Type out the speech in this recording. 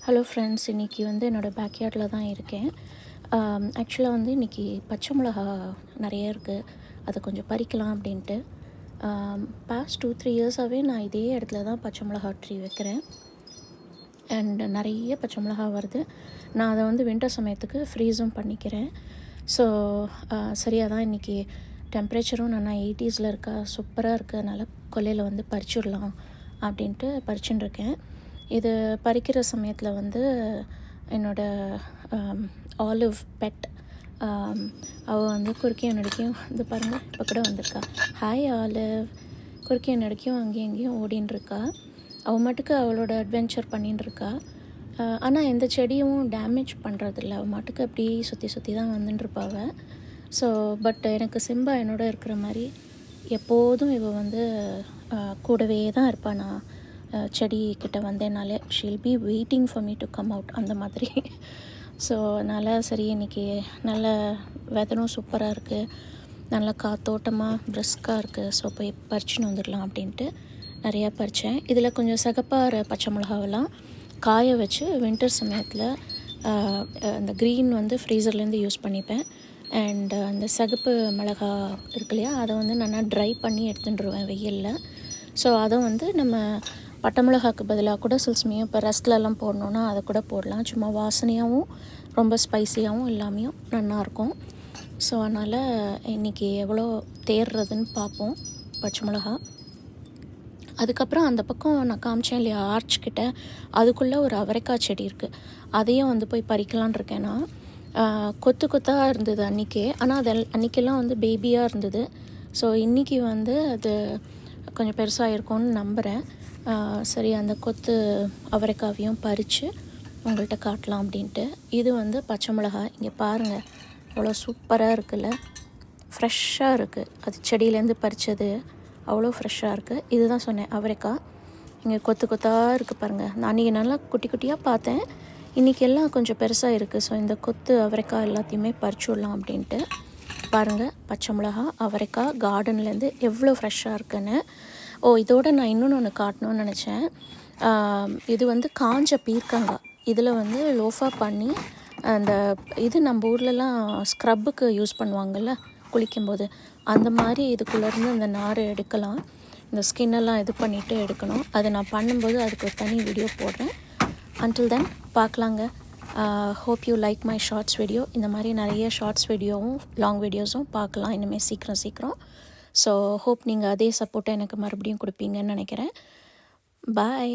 Hello friends, இன்றைக்கி வந்து என்னோடய பேக்யார்டில் தான் இருக்கேன். ஆக்சுவலாக வந்து இன்றைக்கி பச்சை மிளகா நிறைய இருக்குது, அதை கொஞ்சம் பறிக்கலாம் அப்படின்ட்டு. பாஸ்ட் 2-3 இயர்ஸாகவே நான் இதே இடத்துல தான் பச்சை மிளகா ட்ரீ வைக்கிறேன். அண்ட் நிறைய பச்சை மிளகா வருது. நான் அதை வந்து வின்டர் சமயத்துக்கு ஃப்ரீஸும் பண்ணிக்கிறேன். ஸோ சரியாக தான் இன்றைக்கி டெம்ப்ரேச்சரும் நல்லா 80s இருக்கா, சூப்பராக இருக்குது. அதனால் கொல்லையில் வந்து பறிச்சுடலாம் அப்படின்ட்டு பறிச்சுட்டுருக்கேன். இது பறிக்கிற சமயத்தில் வந்து என்னோடய ஆலிவ் பெட் அவள் வந்து குறுக்கையும் நடுக்கையும் வந்து பாருங்கள், இப்போ கூட வந்திருக்கா. Hi olive. குறுக்கையும் நடுக்கையும் அங்கேயும் இங்கேயும் ஓடின்னு இருக்கா. அவள் மட்டுக்கு அவளோட அட்வென்ச்சர் பண்ணின்னு இருக்கா. ஆனால் எந்த செடியும் டேமேஜ் பண்ணுறதில்ல. அவள் மட்டுக்கு அப்படியே சுற்றி தான் வந்துட்டுருப்பாவ. ஸோ பட் எனக்கு சிம்பா என்னோட இருக்கிற மாதிரி எப்போதும் இவள் வந்து கூடவே தான் இருப்பாள். நான் செடி கிட்ட வந்தேனாலே she'll be waiting for me to come out, அந்த மாதிரி. ஸோ அதனால் சரி, இன்றைக்கி நல்ல வெதரும் சூப்பராக இருக்குது, நல்ல காத்தோட்டமாக பிரிஸ்காக இருக்குது. ஸோ போய் பறிச்சுன்னு வந்துடலாம் அப்படின்ட்டு நிறையா பறித்தேன். இதில் கொஞ்சம் சிகப்பார பச்சை மிளகாவெல்லாம் காய வச்சு வின்டர் சமயத்தில் அந்த க்ரீன் வந்து ஃப்ரீசர்லேருந்து யூஸ் பண்ணிப்பேன். அண்ட் அந்த சிகப்பு மிளகா இருக்கு இல்லையா, அதை வந்து நல்லா ட்ரை பண்ணி எடுத்துட்டுருவேன் வெயிலில். ஸோ அதை வந்து நம்ம பட்டை மிளகாக்கு பதிலாக கூட சில சமயம் இப்போ ரஸ்க்லலாம் போடணுன்னா அதை கூட போடலாம். சும்மா வாசனையாகவும் ரொம்ப ஸ்பைஸியாகவும் எல்லாமே நல்லாயிருக்கும். ஸோ அதனால் இன்றைக்கி எவ்வளோ தேர்றதுன்னு பார்ப்போம் பச்சை மிளகா. அதுக்கப்புறம் அந்த பக்கம் நான் காமிச்சேன் இல்லையா, ஆர்ச் கிட்ட, அதுக்குள்ளே ஒரு அவரைக்காய் செடி இருக்குது. அதையும் வந்து போய் பறிக்கலான் இருக்கேன் நான். கொத்து கொத்தாக இருந்தது அன்றைக்கே, ஆனால் அது அன்றைக்கெல்லாம் வந்து பேபியாக இருந்தது. ஸோ இன்றைக்கி வந்து அது கொஞ்சம் பெருசாக இருக்கும்னு நம்புகிறேன். சரி, அந்த கொத்து அவரைக்காவையும் பறித்து உங்கள்கிட்ட காட்டலாம் அப்படின்ட்டு. இது வந்து பச்சை மிளகாய். இங்கே பாருங்கள், அவ்வளோ சூப்பராக இருக்குல்ல, ஃப்ரெஷ்ஷாக இருக்குது. அது செடியிலேருந்து பறித்தது அவ்வளோ ஃப்ரெஷ்ஷாக இருக்குது. இதுதான் சொன்னேன், அவரைக்காய். இங்கே கொத்து கொத்தாக இருக்குது பாருங்கள். நான் அன்றைக்கி நல்லா குட்டி குட்டியாக பார்த்தேன், இன்றைக்கி எல்லாம் கொஞ்சம் பெருசாக இருக்குது. ஸோ இந்த கொத்து அவரைக்காய் எல்லாத்தையுமே பறிச்சு விடலாம் அப்படின்ட்டு. பாருங்கள், பச்சை மிளகா, அவரைக்காய் கார்டன்லேருந்து எவ்வளோ ஃப்ரெஷ்ஷாக இருக்குன்னு. இதோடு நான் இன்னொன்று காட்டணும்னு நினச்சேன். இது வந்து காஞ்ச பீர்க்கங்காய். இதில் வந்து லோஃபா பண்ணி அந்த இது நம்ம ஊர்லலாம் ஸ்க்ரப்புக்கு யூஸ் பண்ணுவாங்கள்ல குளிக்கும்போது, அந்த மாதிரி இதுக்குள்ளேருந்து அந்த நார் எடுக்கலாம். இந்த ஸ்கின்னெல்லாம் இது பண்ணிவிட்டு எடுக்கணும். அதை நான் பண்ணும்போது அதுக்கு ஒரு தனி வீடியோ போடுறேன். அன்டில் தென் பார்க்கலாங்க. Hope you like my shorts video. இந்த மாதிரி நிறைய ஷார்ட்ஸ் வீடியோவும் லாங் வீடியோஸும் பார்க்கலாம் இனிமேல் சீக்கிரம். ஸோ ஹோப் நீங்கள் அதே சப்போர்ட்டை எனக்கு மறுபடியும் கொடுப்பீங்கன்னு நினைக்கிறேன். பாய்.